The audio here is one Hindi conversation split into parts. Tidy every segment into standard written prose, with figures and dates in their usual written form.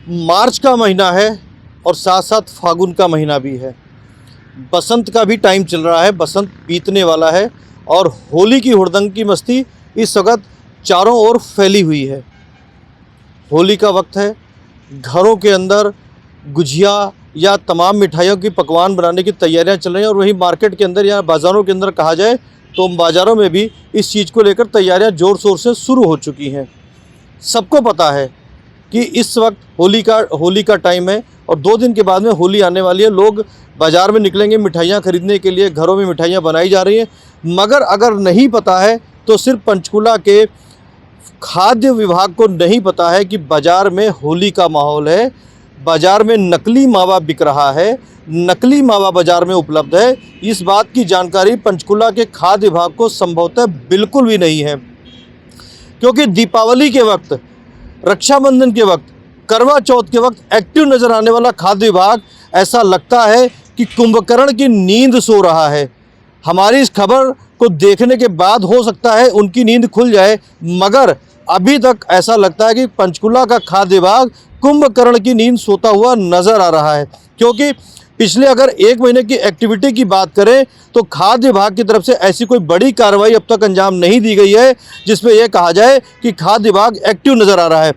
मार्च का महीना है और साथ साथ फागुन का महीना भी है। बसंत का भी टाइम चल रहा है, बसंत बीतने वाला है और होली की हुड़दंग की मस्ती इस वक्त चारों ओर फैली हुई है। होली का वक्त है, घरों के अंदर गुजिया या तमाम मिठाइयों की पकवान बनाने की तैयारियां चल रही हैं और वहीं मार्केट के अंदर या बाज़ारों के अंदर कहा जाए तो बाज़ारों में भी इस चीज़ को लेकर तैयारियां ज़ोर शोर से शुरू हो चुकी हैं। सबको पता है कि इस वक्त होली का टाइम है और 2 दिन के बाद में होली आने वाली है। लोग बाज़ार में निकलेंगे मिठाइयाँ खरीदने के लिए, घरों में मिठाइयाँ बनाई जा रही हैं। मगर अगर नहीं पता है तो सिर्फ पंचकुला के खाद्य विभाग को नहीं पता है कि बाज़ार में होली का माहौल है, बाज़ार में नकली मावा बिक रहा है, नकली मावा बाज़ार में उपलब्ध है। इस बात की जानकारी पंचकुला के खाद्य विभाग को संभवतः बिल्कुल भी नहीं है, क्योंकि दीपावली के वक्त, रक्षाबंधन के वक्त, करवा चौथ के वक्त एक्टिव नज़र आने वाला खाद्य विभाग ऐसा लगता है कि कुंभकर्ण की नींद सो रहा है। हमारी इस खबर को देखने के बाद हो सकता है उनकी नींद खुल जाए, मगर अभी तक ऐसा लगता है कि पंचकुला का खाद्य विभाग कुंभकर्ण की नींद सोता हुआ नज़र आ रहा है। क्योंकि पिछले अगर 1 महीने की एक्टिविटी की बात करें तो खाद्य विभाग की तरफ से ऐसी कोई बड़ी कार्रवाई अब तक अंजाम नहीं दी गई है जिसमें यह कहा जाए कि खाद्य विभाग एक्टिव नज़र आ रहा है।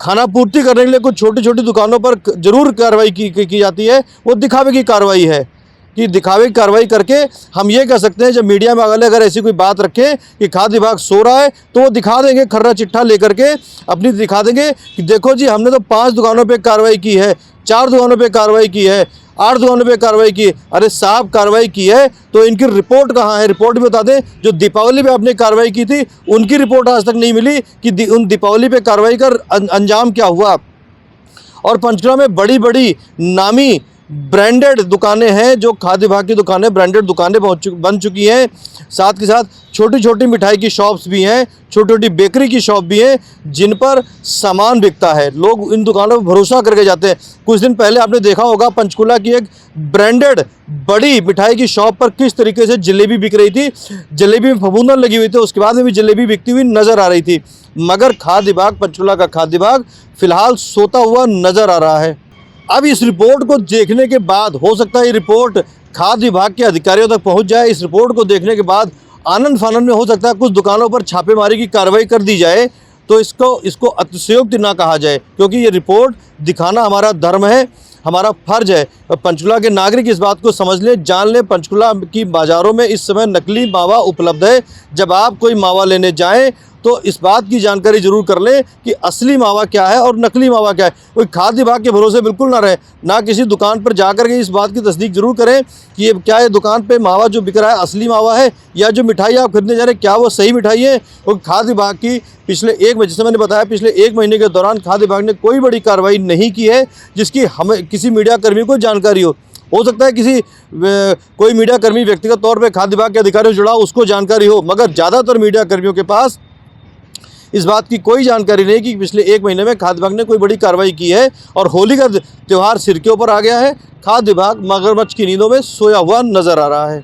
खाना पूर्ति करने के लिए कुछ छोटी छोटी दुकानों पर ज़रूर कार्रवाई की जाती है, वो दिखावे की कार्रवाई है कि दिखावे की कार्रवाई करके हम ये कह सकते हैं, जब मीडिया में अगर ऐसी कोई बात रखें कि खाद्य विभाग सो रहा है तो वो दिखा देंगे, खर्रा चिट्ठा लेकर के अपनी दिखा देंगे कि देखो जी हमने तो 5 दुकानों पे कार्रवाई की है, 4 दुकानों पे कार्रवाई की है, 8 दुकानों पे कार्रवाई की है। अरे साहब, कार्रवाई की है तो इनकी रिपोर्ट कहाँ है? रिपोर्ट भी बता दें। जो दीपावली पे आपने कार्रवाई की थी उनकी रिपोर्ट आज तक नहीं मिली कि उन दीपावली पे कार्रवाई कर अंजाम क्या हुआ। और पंचकुला में बड़ी बड़ी नामी ब्रांडेड दुकानें हैं, जो खाद्य विभाग की दुकानें, ब्रांडेड दुकानें बन चुकी हैं। साथ के साथ छोटी छोटी मिठाई की शॉप्स भी हैं, छोटी छोटी बेकरी की शॉप भी हैं, जिन पर सामान बिकता है। लोग इन दुकानों पर भरोसा करके जाते हैं। कुछ दिन पहले आपने देखा होगा पंचकुला की एक ब्रांडेड बड़ी मिठाई की शॉप पर किस तरीके से जलेबी बिक रही थी। जलेबी में फफूंदन लगी हुई थी, उसके बाद में भी जलेबी बिकती हुई नज़र आ रही थी। मगर खाद्य विभाग, पंचकुला का खाद्य विभाग फिलहाल सोता हुआ नज़र आ रहा है। अब इस रिपोर्ट को देखने के बाद हो सकता है ये रिपोर्ट खाद्य विभाग के अधिकारियों तक पहुंच जाए। इस रिपोर्ट को देखने के बाद आनंद फानंद में हो सकता है कुछ दुकानों पर छापेमारी की कार्रवाई कर दी जाए, तो इसको अतिशयोक्ति ना कहा जाए, क्योंकि ये रिपोर्ट दिखाना हमारा धर्म है, हमारा फर्ज है। पंचकुला के नागरिक इस बात को समझ लें, जान लें, पंचकुला की बाज़ारों में इस समय नकली मावा उपलब्ध है। जब आप कोई मावा लेने जाएँ तो इस बात की जानकारी जरूर कर लें कि असली मावा क्या है और नकली मावा क्या है। कोई खाद्य विभाग के भरोसे बिल्कुल ना रहे, ना किसी दुकान पर जाकर के इस बात की तस्दीक जरूर करें कि ये क्या है, दुकान पे मावा जो बिक रहा है असली मावा है या जो मिठाई आप खरीदने जा रहे हैं क्या वो सही मिठाई है। और खाद्य विभाग की जैसे मैंने बताया, पिछले 1 महीने के दौरान खाद्य विभाग ने कोई बड़ी कार्रवाई नहीं की है जिसकी हमें किसी मीडिया कर्मी को जानकारी हो सकता है कोई मीडिया कर्मी व्यक्तिगत तौर पर खाद्य विभाग के अधिकारियों से जुड़ा उसको जानकारी हो, मगर ज़्यादातर मीडिया कर्मियों के पास इस बात की कोई जानकारी नहीं कि पिछले 1 महीने में खाद्य विभाग ने कोई बड़ी कार्रवाई की है। और होली का त्यौहार सिर के ऊपर आ गया है, खाद्य विभाग मगरमच्छ की नींदों में सोया हुआ नजर आ रहा है।